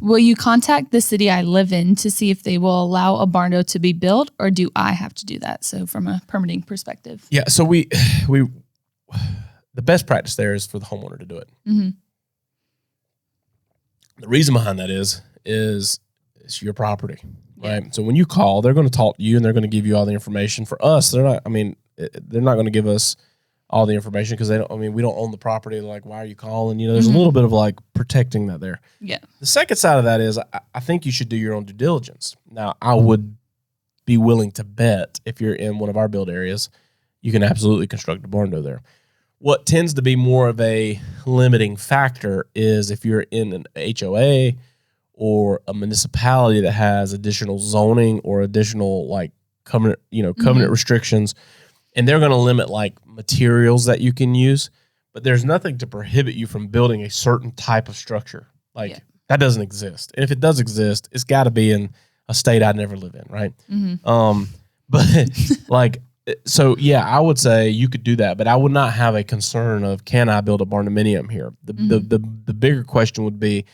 Will you contact the city I live in to see if they will allow a barndo to be built, or do I have to do that? So from a permitting perspective. Yeah. So we the best practice there is for the homeowner to do it. Mm-hmm. The reason behind that is it's your property, right? Yeah. So when you call, they're going to talk to you and they're going to give you all the information. For us, they're not going to give us all the information because we don't own the property. Like, why are you calling? There's a little bit of like protecting that there. Yeah. The second side of that is I think you should do your own due diligence. Now, I would be willing to bet if you're in one of our build areas, you can absolutely construct a barndo there. What tends to be more of a limiting factor is if you're in an HOA or a municipality that has additional zoning or additional like covenant restrictions, and they're going to limit like materials that you can use, but there's nothing to prohibit you from building a certain type of structure. That doesn't exist. And if it does exist, it's got to be in a state I'd never live in, right? Mm-hmm. So yeah, I would say you could do that, but I would not have a concern of can I build a barndominium here. The bigger question would be,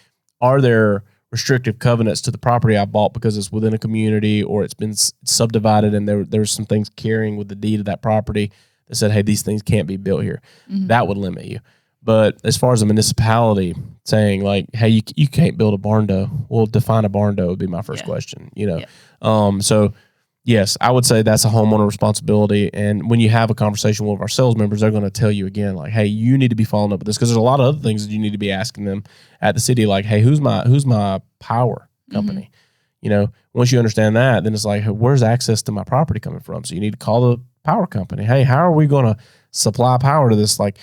are there restrictive covenants to the property I bought because it's within a community or it's been subdivided and there's some things carrying with the deed of that property that said, hey, these things can't be built here. Mm-hmm. That would limit you. But as far as a municipality saying like, hey, you can't build a barndo, well, define a barndo would be my first question, So yes, I would say that's a homeowner responsibility. And when you have a conversation with one of our sales members, they're going to tell you again, like, hey, you need to be following up with this because there's a lot of other things that you need to be asking them at the city, like, hey, who's my power company? Mm-hmm. Once you understand that, then it's like, hey, where's access to my property coming from? So you need to call the power company. Hey, how are we going to supply power to this? Like,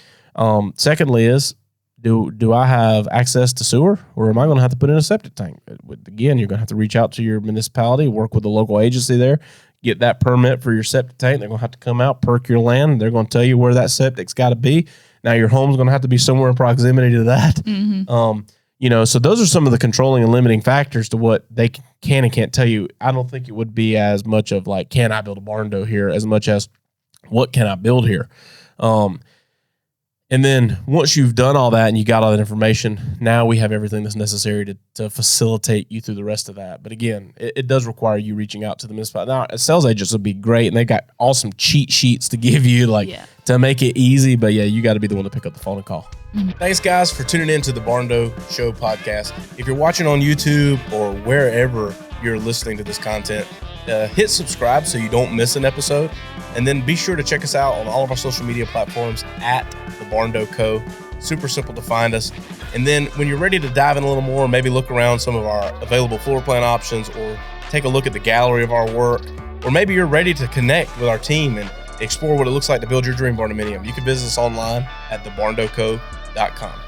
secondly is, do I have access to sewer, or am I going to have to put in a septic tank? Again, you're going to have to reach out to your municipality, work with the local agency there, get that permit for your septic tank. They're going to have to come out, perk your land. They're going to tell you where that septic's got to be. Now your home's going to have to be somewhere in proximity to that. Mm-hmm. So those are some of the controlling and limiting factors to what they can and can't tell you. I don't think it would be as much of like, can I build a barndo here, as much as what can I build here? And then once you've done all that and you got all that information, now we have everything that's necessary to facilitate you through the rest of that. But again, it does require you reaching out to the municipality. Now, sales agents would be great, and they got awesome cheat sheets to give you to make it easy. But yeah, you got to be the one to pick up the phone and call. Mm-hmm. Thanks, guys, for tuning in to the Barndo Show podcast. If you're watching on YouTube or wherever you're listening to this content, hit subscribe so you don't miss an episode. And then be sure to check us out on all of our social media platforms at the Barndo Co. Super simple to find us. And then when you're ready to dive in a little more, maybe look around some of our available floor plan options or take a look at the gallery of our work, or maybe you're ready to connect with our team and explore what it looks like to build your dream barndominium, you can visit us online at thebarndoco.com.